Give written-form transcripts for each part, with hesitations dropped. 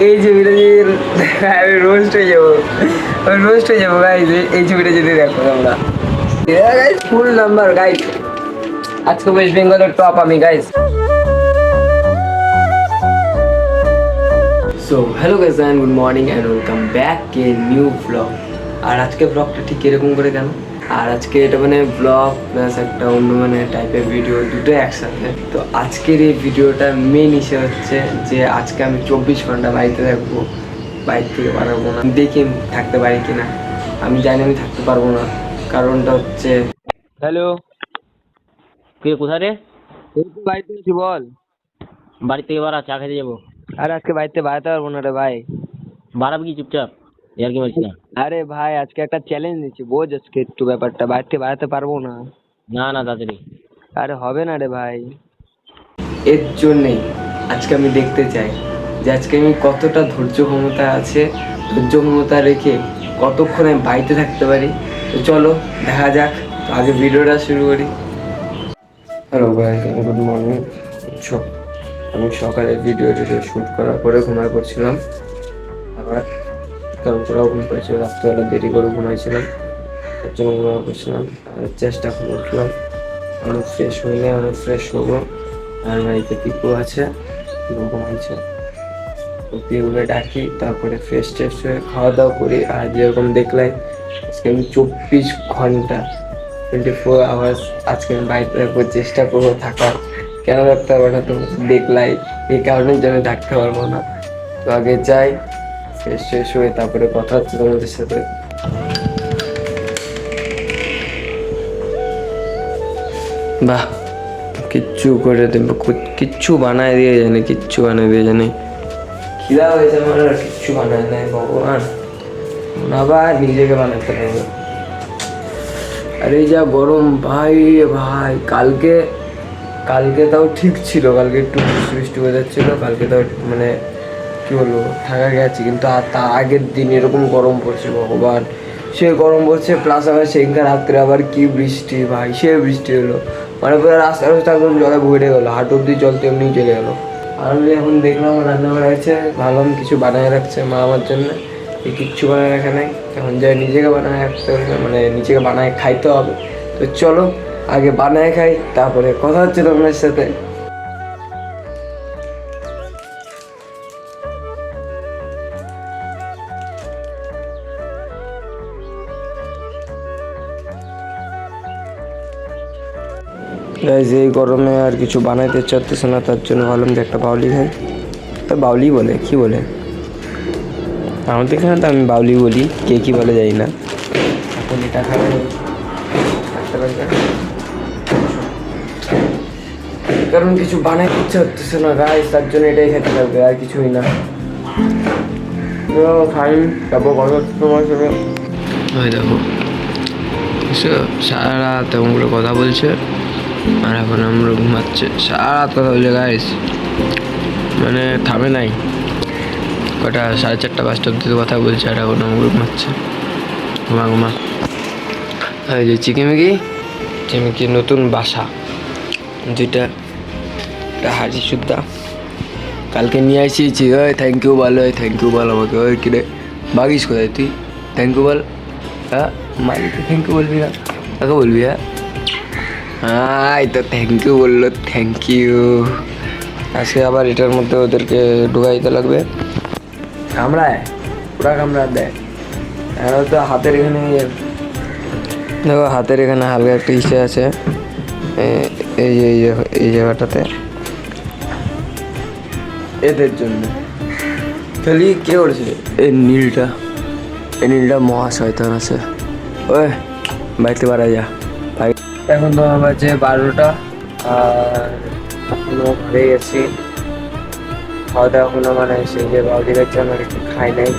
এই ছবিটা যদি আমি রোস্ট হয়ে যাবো, আমি রোস্ট হয়ে যাবো গাইজ। এই ছবিটা যদি দেখো তোমরা গাইজ, ফুল নাম্বার গাইজ। আজকে ওয়েস্ট বেঙ্গলের টপ আমি guys. So hello guys and good morning and welcome back a new blog. আর আজকে ব্লগটা ঠিক এরকম করে কেন, আর আজকে এটা মানে ব্লগ প্লাস একটা অন্য মানে টাইপের ভিডিও, দুটো একসাথে। তো আজকের এই ভিডিওটার মেন ইস্যু হচ্ছে যে আজকে আমি 24 ঘন্টা বাড়িতে থাকবো, বাইরে থেকে পারবো না। দেখি আমি থাকতে পারি কিনা, আমি জানি আমি থাকতে পারবো না। কারণটা হচ্ছে, হ্যালো, কে কোথায় রে? এই তো বাড়িতে আছি, বল। বাড়ি থেকে বাড়া, চা খেতে যাবো। আরে আজকে বাড়িতে বাড়াতে পারবো না রে ভাই। বাড়াবি কি চুপচাপ? ইয়ার কি মারছি না। আরে ভাই আজকে একটা চ্যালেঞ্জ নিচ্ছি, বোঝ আজকে একটু ব্যাপারটা, বাড়িতে বাড়াতে পারবো না। না না তাড়াতাড়ি। আরে হবে না রে ভাই। এর জন্যেই আজকে আমি দেখতে চাই যে আজকে আমি কতটা ধৈর্য ক্ষমতা আছে, ধৈর্য ক্ষমতা রেখে কতক্ষণ আমি বাড়িতে থাকতে পারি। তো চলো দেখা যাক। তো আগে ভিডিওটা শুরু করি। Hello guys, good morning. আমি সকালে ভিডিও শ্যুট করার পরে ঘুমায় পড়ছিলাম, আবার কারণ করেও ঘুম পড়েছিল, রাত্রেবেলা দেরি করে ঘুমাইছিলাম, তার জন্য ঘুমায় পড়ছিলাম। আর চেষ্টা করে উঠলাম, অনেক ফ্রেশ হইলে অনেক ফ্রেশ হবো। আর বাড়িতে পিকু আছে, পিকু ঘুমাইছে, তো পিকুকে ডাকি, তারপরে ফ্রেশ ট্রেশ হয়ে খাওয়া দাওয়া করি। আর যেরকম দেখলাই আজকে আমি 24 ঘন্টা 24 আওয়ার্স আজকে আমি বাড়িতে থাকবো, চেষ্টা করবো থাকার। কেন থাকতে পারবো না তো দেখলাই, এই কারণের জন্য থাকতে পারবো না। তো আগে যাই, ফ্রেশ ট্রেশ হয়ে তারপরে কথা হচ্ছে তোমাদের সাথে। বাহ, কিচ্ছু করে দেবো, কিচ্ছু বানায় দিয়ে জানে, কিচ্ছু বানায় দিয়ে জানে। খিদা হয়েছে আমার, আর কিচ্ছু বানায় নাই ভগবান, আবার নিজেকে বানাতে হবে। আরে যা গরম ভাই ভাই, কালকে কালকে তাও ঠিক ছিল, কালকে একটু বৃষ্টি বৃষ্টি ওয়েদার ছিল, কালকে তাও মানে কি বলবো থাকা গেছে। কিন্তু আর তা আগের দিন এরকম গরম পড়ছে ভগবান, সে গরম পড়ছে। প্লাস আবার সেইখানে রাত্রে আবার কি বৃষ্টি ভাই, সে বৃষ্টি হলো, মানে পুরো রাস্তা রাস্তা একদম জলে ভরে গেলো, হাঁটু অব্দি জল তো এমনি চলে গেলো। আর আমি এখন দেখলাম রান্না করা হয়েছে, ভাবলাম কিছু বানায় রাখছে মা আমার জন্য। কিচ্ছু বানায় রাখা নাই, এখন যাই নিজেকে বানায় রাখতে হবে, মানে নিজেকে বানায় খাইতে হবে। তো চলো আগে বানায় খাই, তারপরে কথা হচ্ছে তোমার সাথে। এই গরমে আর কিছু বানাইতে চাইতেছে না, তার জন্য ভাবলাম যে একটা বাউলি খাই। তো বাউলি বলে কি বলে আমাদের এখানে, তো আমি বাউলি বলি, কে কি বলে যাই না। এখন এটা খাবে কারণ কিছু বানাইতে ইচ্ছা হচ্ছে না গাইস, তার জন্য এটাই খেতে লাগবে, আর কিছুই না। ফাইন, তারপর কথা হচ্ছে তোমার সাথে। ওই দেখো সারা রাত এমনগুলো কথা বলছে, আর এখন আমরা ঘুমাচ্ছে। সারা রাত কথা বলছে গাইস, মানে থামে নাই। কটা 4:30 5টা অব্দি কথা বলছে, আর এখন আমরা ঘুমাচ্ছে। ঘুমা ঘুমা। এই যে চিকিমিকি নতুন বাসা, যেটা হাজি সুদ্ধা কালকে নিয়ে আসিয়েছি। ওই থ্যাংক ইউ বল, ওই থ্যাংক ইউ বল আমাকে। ওই কিরে বাগিস কোথায় তুই? থ্যাংক ইউ বল। হ্যাঁ মালিককে থ্যাংক ইউ বলবি না, কাকে বলবি? হ্যাঁ এই তো থ্যাংক ইউ বললো, থ্যাংক ইউ। আজকে আবার এটার মধ্যে ওদেরকে ঢুকাই দিতে লাগবে। কামড়ায়, পুরা কামড়া দেয়। তো হাতের এখানে দেখো, হাতের এখানে হালকা একটা ইসে আছে, এই জায়গাটাতে, এদের জন্য। খালি কে করেছে এই নীলটা মহা শয়তান আছে। ওই বাড়িতে বাড়া যা ভাই। এখন তো বাজে 12টা, আর এখনো ঘরে গেছি। খাওয়া দাওয়া এখনো মানে সেই যে বাউলি খাচ্ছে, আমার একটু খাই নাই।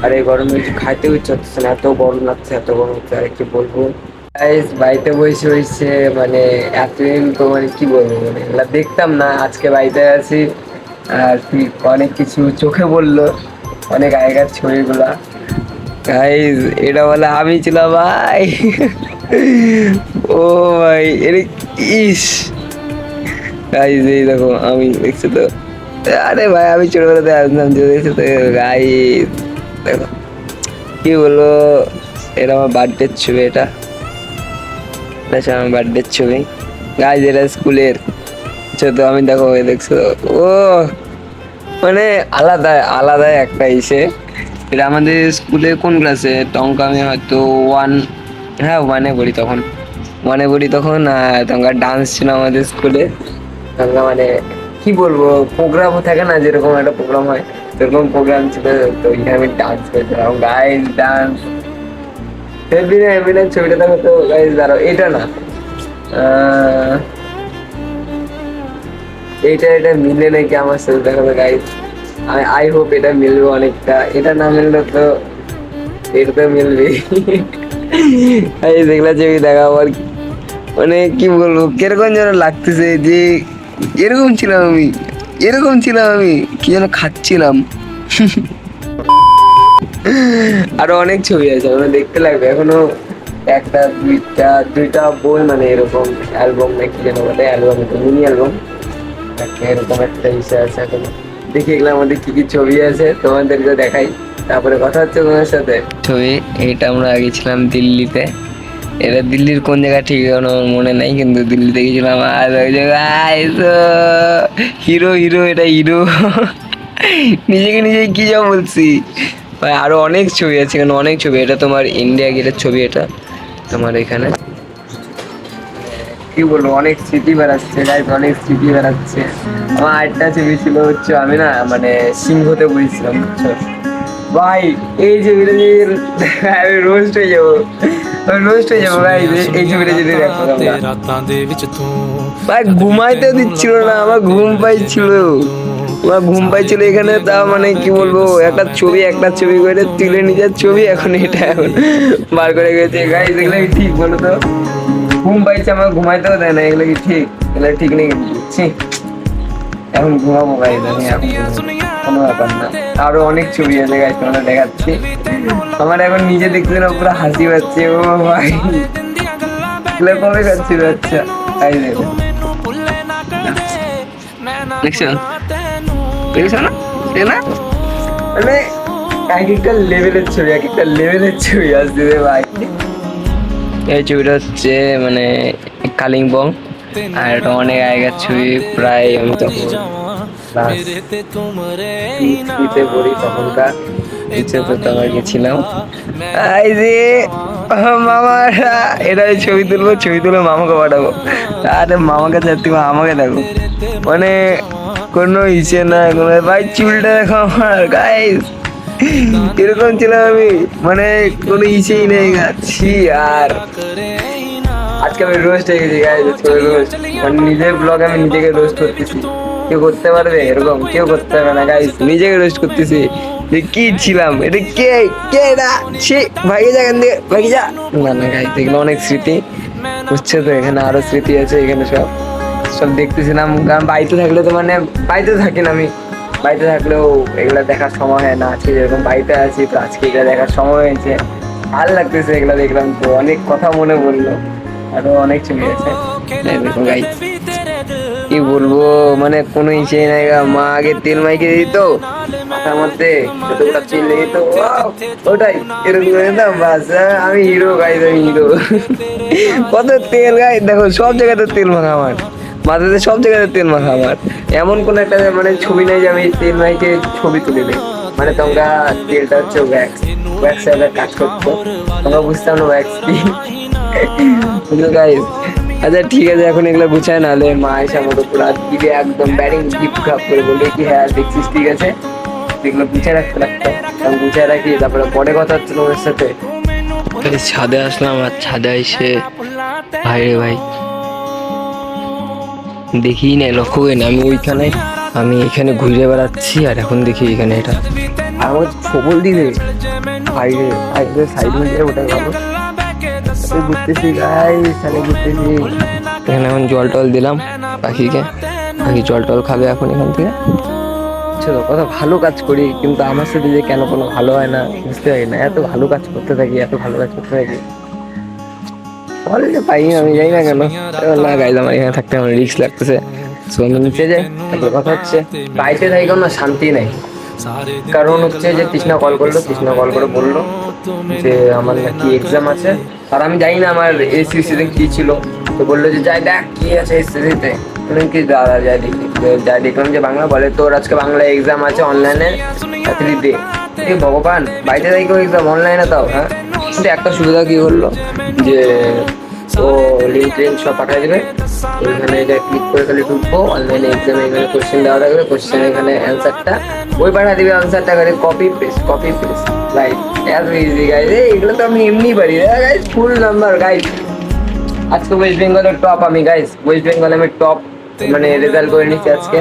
আর এই গরমে কিছু খাইতেও ইচ্ছা হচ্ছে না, এত গরম লাগছে, এত গরম হচ্ছে, আর কি বলবো। বাড়িতে বসে মানে এতদিন তো মানে কি বলবো, মানে এগুলা দেখতাম না, আজকে বাড়িতে আছি। আর অনেক কিছু চোখে বললো, অনেক আগেকার ছবিগুলা। গাইজ এটা বলে আমি ছিলাম ভাই। ও ভাই এর ইস গাইজ, এই দেখো আমি দেখছি তো, আরে ভাই আমি ছোটবেলাতে আসলাম যদি সাথে গাই, দেখো কি বলবো, এটা আমার বার্থডের ছবি, এটা আমার বার্থডের ছবি গাইজ, এটা স্কুলের ছোট আমি, দেখো এই দেখছো, ও মানে আলাদা আলাদা একটা ইসে। এটা আমাদের স্কুলে কোন ক্লাসে, টঙ্কা আমি হয়তো ওয়ান, হ্যাঁ ওয়ানে পড়ি তখন, ওয়ানে পড়ি তখন। টঙ্কা ডান্স ছিল আমাদের স্কুলে। টঙ্কা মানে কি বলবো, প্রোগ্রামও থাকে না, যেরকম একটা প্রোগ্রাম হয় সেরকম প্রোগ্রাম ছিল, তো ওইখানে আমি ডান্স করেছিলাম গাইজ, ডান্স হেভি না হেভি না। ছবিটা দেখো তো গাইজ, দাঁড়াও এটা না, এইটা এটা মিলে নাকি আমার সাথে, দেখো গাইজ, আই হোপ এটা মিলবে অনেকটা, এটা না মিললে তো এটা তো মিলবে। দেখলা ছবি দেখা আবার, মানে কি বলবো, কিরকম যেন লাগতেছে যে এরকম ছিলাম আমি, এরকম ছিলাম আমি, কি যেন খাচ্ছিলাম। আরো অনেক ছবি আছে, আমরা দেখতে লাগবে এখনো, একটা দুইটা বই, মানে এরকম অ্যালবাম নাকি যেন বলে, অ্যালবাম তো মিনি অ্যালবাম, এরকম একটা ইসে আছে এখনো। দেখি এগুলো আমাদের কি কি ছবি আছে তোমাদেরকে দেখাই, তারপরে কথা হচ্ছে তোমার সাথে। ছবি এটা আমরা গেছিলাম দিল্লিতে, এটা দিল্লির কোন জায়গা ঠিক কোনো মনে নাই, কিন্তু দিল্লিতে গেছিলাম। আর ওই জায়গায় হিরো হিরো, এটা হিরো। নিজেকে নিজে কি যা বলছি ভাই। আরো অনেক ছবি আছে এখানে, অনেক ছবি। এটা তোমার ইন্ডিয়া গেটের ছবি, এটা তোমার এখানে কি বলবো, অনেক স্মৃতি বেড়াচ্ছে গাইজ, অনেক স্মৃতি বেড়াচ্ছে। আমার আরেকটা ছবি ছিল হচ্ছে, আমি না মানে সিংহতে বলেছিলাম, বুঝছো ভাই। এই ছবিটা যে আমি রোস্ট হয়ে যাবো, রোস্ট হয়ে যাবো ভাই, এই ছবিটা যদি দেখো ভাই। ঘুমাইতে দিচ্ছিল না, আমার ঘুম পাইছিল, আমার ঘুম পাইছিল এখানে। তা মানে কি বলবো, একটা ছবি করে তুলে নিজের ছবি, এখন এটা এখন বার করে গেছে গাইজ। এগুলো কি ঠিক বলো তো, ঘুম পাইছে আমার, ঘুমাইতেও দেয় না, এগুলো কি ঠিক? এগুলো ঠিক নেই বুঝছি, এখন ঘুমাবো গাইজ আমি, এখন কোনো ব্যাপার না। আরো অনেক ছবি আছে গাইজ, তোমরা দেখাচ্ছি। আমার এখন নিজে দেখতে না পুরো হাসি পাচ্ছে, ও ভাই এগুলো কবে খাচ্ছিল? আচ্ছা তাই দেখো, দেখছো দেখছো না, না মানে এক একটা লেভেলের ছবি, এক একটা লেভেলের ছবি আসছে রে ভাই। এই ছবিটা হচ্ছে মানে কালিম্পং, আর এটা অনেক আগেকার ছবি, প্রায় আমি তখন ক্লাস পড়ি, তখনকার তোমার গেছিলাম। এই যে মামারা, এটা ছবি তুলবো, ছবি তুলে মামাকে পাঠাবো, আরে মামাকে চাচ্ছি, আমাকে দেখো, মানে কোনো ইচ্ছে না কোনো ভাই। চুলটা দেখো আমার গাইস, এরকম ছিলাম আমি, মানে কোনো ইচ্ছেই নেই গাছি। আর আজকে আমি রোস্ট হয়ে গেছি গাইস, রোস্ট মানে নিজের ব্লগ আমি নিজেকে রোস্ট করতেছি। কেউ করতে পারবে এরকম? কেউ করতে পারবে না গাইস, নিজেকে রোস্ট করতেছি যে কি ছিলাম, এটা কে কে এটা, ছি ভাগে যা এখান থেকে, ভাগে যা। না না গাইস, এগুলো অনেক স্মৃতি, বুঝছে তো, এখানে আরো স্মৃতি আছে, এখানে সব সব দেখতেছিলাম। কারণ বাড়িতে থাকলে তো মানে, বাড়িতে থাকি না আমি, বাড়িতে থাকলেও এগুলা দেখার সময় হয় না। আজকে যেরকম বাড়িতে আছি, তো আজকে এগুলা দেখার সময় হয়েছে, ভালো লাগতেছে এগুলা দেখলাম, তো অনেক কথা মনে পড়লো। আরো অনেক ছবি আছে, দেখো গাইস কি বলবো, মানে কোনো ইচ্ছে নাই। মা আগে তেল মাইকে দিত মাথার মধ্যে, যতগুলো তেল লেগে দিত, ওটাই এরকম করে দিতাম, বাস আমি হিরো গাইস, আমি হিরো। কত তেল গাইস, দেখো সব জায়গাতে তেল মাখা আমার মাথাতে, সব জায়গাতে তেল মাখা আমার। এমন কোন একটা মানে ছবি নাই যে আমি তেল মাইকে ছবি তুলে দিই। মানে তোমরা তেলটা হচ্ছে ওয়্যাক্স, ওয়্যাক্স এর কাজ করতো, তোমরা বুঝতাম না ওয়্যাক্স কি। বুঝলো গাইস? আচ্ছা ঠিক আছে, এখন এগুলো গুছায়, নাহলে মা এসে আমাকে পুরো দিবে একদম ব্যাটিং গিফট খাপ করে, বলবে কি হ্যাঁ দেখছিস ঠিক আছে, এগুলো গুছায় রাখতে লাগতো, আমি গুছায় রাখি। তারপরে পরে কথা হচ্ছে তোমার সাথে। ছাদে আসলাম, আর ছাদে এসে ভাই রে ভাই দেখি না, লক্ষ্য করি না আমি ওইখানে, আমি এখানে ঘুরে বেড়াচ্ছি, আর এখন দেখি এখানে এটা আমার সবল দিকে ভাই রে, সাইড হয়ে ওটাই ভালো ঘুরতেছি গাইস, তাহলে ঘুরতেছি। এখানে এখন জল টল দিলাম পাখিকে, পাখি জল টল খাবে এখন এখান থেকে। চলো কত ভালো কাজ করি, কিন্তু আমার সাথে যে কেন কোনো ভালো হয় না বুঝতে পারি না। এত ভালো কাজ করতে থাকি, এত ভালো কাজ করতে থাকি, পাই আমি যাই না কেন। না গাইজ, আমার এখানে থাকতে আমার রিস্ক লাগতেছে, সোনি নিচে যাই, তারপর কথা হচ্ছে। বাড়িতে থাকি কোনো শান্তি নেই, কারণ হচ্ছে যে তৃষ্ণা কল করলো, তৃষ্ণা কল করে বললো যে আমার নাকি এক্সাম আছে। আর আমি জানি না আমার এসিসিতে কি ছিল, তো বললো যে যাই দেখ কি আছে এসিসিতে। কি দাদা যাই দেখি, যাই দেখলাম যে বাংলা বলে তোর আজকে বাংলা এক্সাম আছে অনলাইনে, তাড়াতাড়ি দে। এ ভগবান, বাড়িতে থাকি এক্সাম অনলাইনে তাও, হ্যাঁ। কিন্তু একটা সুবিধা কি করলো যে ও লিঙ্ক টিঙ্ক সব পাঠিয়ে দেবে, ওইখানে যা ক্লিক করে খালি ঢুকবো, অনলাইনে এক্সামে এখানে কোশ্চেন দেওয়া থাকবে, কোশ্চেন এখানে অ্যান্সারটা ওই পাঠিয়ে দিবে, অ্যান্সারটা করে কপি পেস্ট রাইট। এত ইজি গাইজ, এগুলো তো আমি এমনি পারি গাইজ, ফুল নাম্বার গাইজ। আজকে ওয়েস্ট বেঙ্গলের টপ আমি গাইজ, ওয়েস্ট বেঙ্গল আমি টপ মানে রেজাল্ট করে নিচ্ছি আজকে।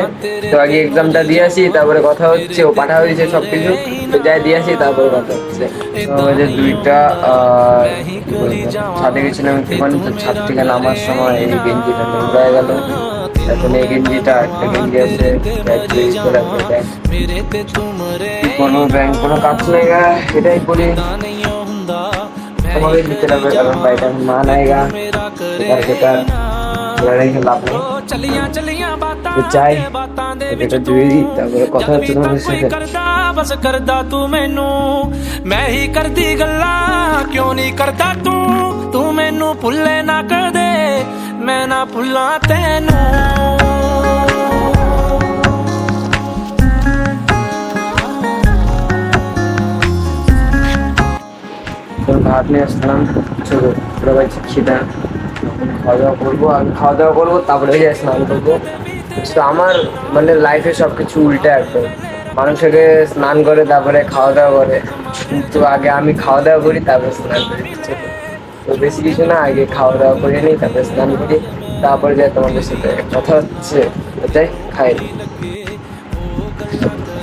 তো আগে এক্সামটা দিয়ে আসি, তারপরে কথা হচ্ছে। ও পাঠা হয়েছে সব কিছু, তো যাই দিয়ে আসি তারপরে কথা হচ্ছে। আমাদের দুইটা ছাদে গেছিলাম একটুখানি, তো ছাদ থেকে নামার সময় এই গেঞ্জিটা নোংরা হয়ে গেল। এখন এই গেঞ্জিটা একটা গেঞ্জি আছে কোনো ব্যাংক কোনো কাজ নেই গা, এটাই করি তোমাকে দিতে লাগবে, কারণ বাড়িটা মা নাইগা, সেটা লড়াই লাভ নেই। চাই এটা জুড়ে দিই, তারপরে কথা হচ্ছে তোমাদের সাথে। बस करदा तू मैनू मैं ही करदी गल्ला क्यों नहीं करदा तू मैनू भुल्ले ना कदे मैं ना भुल्ला तेनू। ভাত নিয়ে আসলাম, ছোটো ভাই খিদা, খাওয়া দাওয়া করবো, আমি খাওয়া দাওয়া করবো তারপরে যাই স্নান করবো। তো আমার মানে লাইফে সব কিছু উল্টে একদম, মানুষকে স্নান করে তারপরে খাওয়া দাওয়া করে, কিন্তু আগে আমি খাওয়া দাওয়া করি তারপরে স্নান করি। তো বেশি কিছু না, আগে খাওয়া দাওয়া করে নিই তারপরে স্নান করি, তারপরে যাই তোমাদের সাথে কথা হচ্ছে, যাই খাই।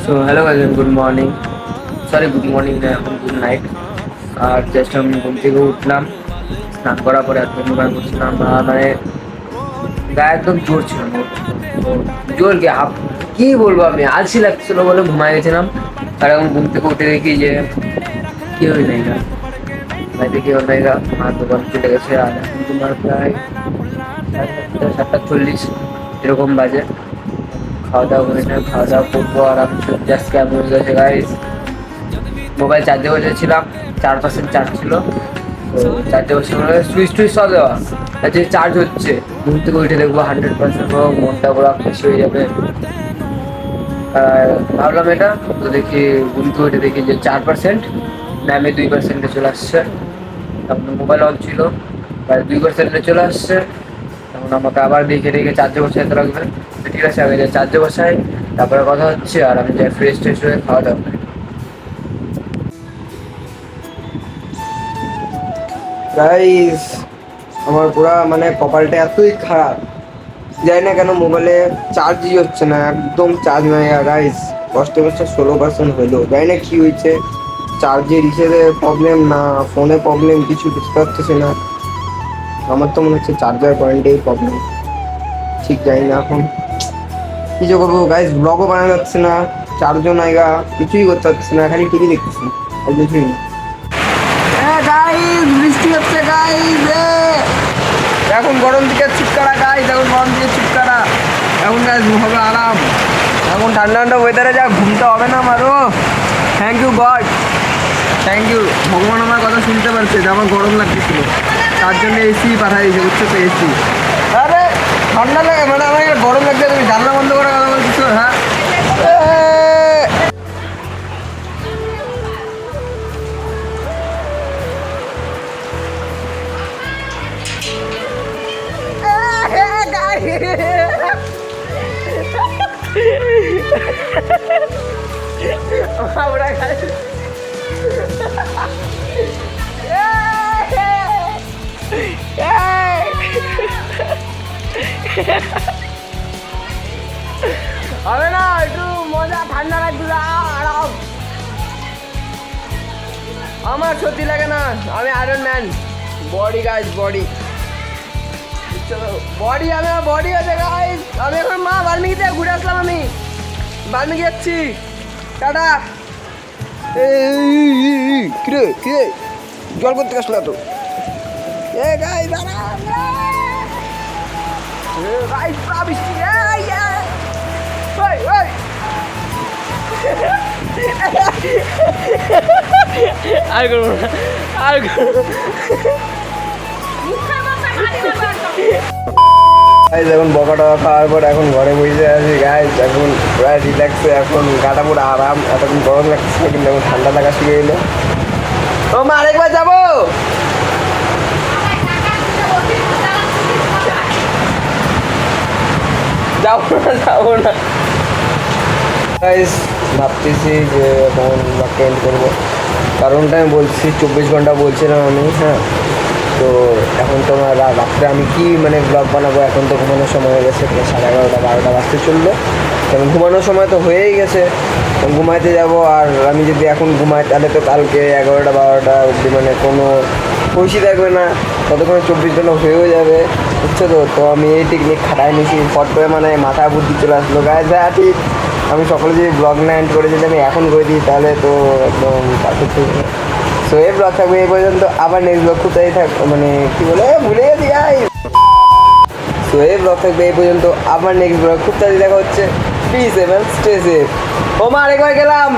So hello guys, good morning, sorry good morning না, এখন গুড নাইট। আর জাস্ট আমি ঘুম থেকে উঠলাম, স্নান করার পরে এত মোবাইল করছিলাম, মানে গায়ে একদম জোর ছিল না, জোর কি বলবো, আমি আলসি লাগছিল বলে ঘুমায় গেছিলাম। আর এখন ঘুম থেকে উঠে দেখি যে কি হয়ে নাই গা, বাড়িতে কি হয়ে গা, মার দোকান চলে গেছে। আর এখন তোমার প্রায় 7:40 এরকম বাজে। খাওয়া দাওয়া করে না, খাওয়া দাওয়া করবো, আর আমি জাস্ট কেমন হয়ে গেছে গাইস, মোবাইল চার্জে বসেছিলাম, 4% চার্জ ছিল, তো চার্জে বসে সুইচ টুইচ সব দেওয়া আছে, চার্জ হচ্ছে। ঘুম থেকে উঠে দেখবো 100% হোক, মনটা পুরো খুশি হয়ে যাবে। ভাবলাম এটা, তো দেখি ঘুম থেকে উঠে দেখি যে 4% নামে 2%-এ চলে আসছে। তখন মোবাইল অন ছিল, প্রায় 2%-এ চলে আসছে। তখন আমাকে আবার দেখে চার্জে বসাতে লাগবে। ঠিক আছে, আমি চার্জে বসাই, তারপরে কথা হচ্ছে। আর আমি যাই ফ্রেশ ট্রেশ হয়ে খাওয়া দাওয়া করি। গাইস, আমার পুরা মানে কপালটা এতই খারাপ, জানি না কেন মোবাইলে চার্জই হচ্ছে না, একদম চার্জ নাই। আর গাইস, কষ্ট 16% হলো, জানি না কি হয়েছে, চার্জের হিসেবে প্রবলেম না ফোনে প্রবলেম, কিছু বুঝতে পারতেছি না। আমার তো মনে হচ্ছে চার্জার পয়েন্টেই প্রবলেম, ঠিক জানি না এখন কি যে করবো। গাইস, ব্লগও বানানো যাচ্ছে না, চার্জও নাই গা, কিছুই করতে পারতেছি না, খালি টিভি দেখতেছি, আর কিছুই না। গাইস, বৃষ্টি হচ্ছে গাইস, এখন গরম দিকে ছুটকারা গাইস, এখন গরম দিকে ছুটকারা, এখন গাইস হবে আরাম, এখন ঠান্ডা ঠান্ডা ওয়েদারে যা ঘুমতে হবে না আমারও। Thank you God, thank you ভগবান, আমার কথা শুনতে পারছে যে আমার গরম লাগতেছিল, তার জন্য এসি পাঠাই দিয়েছে, বুঝছো তো, এসি। আরে ঠান্ডা লাগে মানে আমার গরম লাগছে, তুমি জানলা বন্ধ করে কথা বলছো, হ্যাঁ। হবে না, একটু মজা, ঠান্ডা লাগবে, আরাম। আমার সত্যি লাগে না, আমি iron man, body guys, body body, আমার বডি আছে গাইস। আমি এখন বাল্মীকি থেকে ঘুরে আসলাম, আমি বাল্মীকি যাচ্ছি, টাটা। কিরে কিরে জল করতে আসলো তো, গাইস বৃষ্টি, আর করবো না, আর করবো না। গাইজ এখন বকা টকা খাওয়ার পর এখন ঘরে বসে আছি গাইজ, এখন পুরো রিল্যাক্সে, এখন গাটা পুরো আরাম। এতক্ষণ গরম লাগছে কিন্তু এখন ঠান্ডা লাগা শুরু হইলো। ও মা আরেকবার যাবো, যাবো না গাইজ। ভাবতেছি যে এখন ব্লগটা এন্ড করবো, কারণটা আমি বলছি 24 ঘন্টা বলছিলাম আমি, হ্যাঁ। তো এখন তোমার রাত্রে আমি কি মানে ব্লগ বানাবো, এখন তো ঘুমানোর সময় হয়ে গেছে, প্রায় 11:30 12টা বাজতে চললো। কারণ ঘুমানোর সময় তো হয়েই গেছে, ঘুমাইতে যাব। আর আমি যদি এখন ঘুমাই তাহলে তো কালকে 11টা 12টা অবধি মানে কোনো খুশি থাকবে না, ততক্ষণে 24 ঘন্টা হয়েও যাবে, বুঝছো তো। তো আমি এই টেকনিক খাটাই নিয়েছি, ফট করে মানে মাথা বুদ্ধি চলে আসলো গায়ে। যা ঠিক আমি সকালে যদি ব্লগ না এন্ড করে যদি আমি এখন করে দিই তাহলে তো একদম পারফেক্ট হয়ে যাবে। সো এই ব্লগ থাকবে এই পর্যন্ত, আবার নেক্সট ব্লগ কোথায় মানে কি বলে ভুলে গেছি গাই। সো এই ব্লগ থাকবে এই পর্যন্ত, আবার নেক্সট ব্লগ খুব তাড়াতাড়ি দেখা হচ্ছে। Please even stay safe. ও মা আরেকবার গেলাম।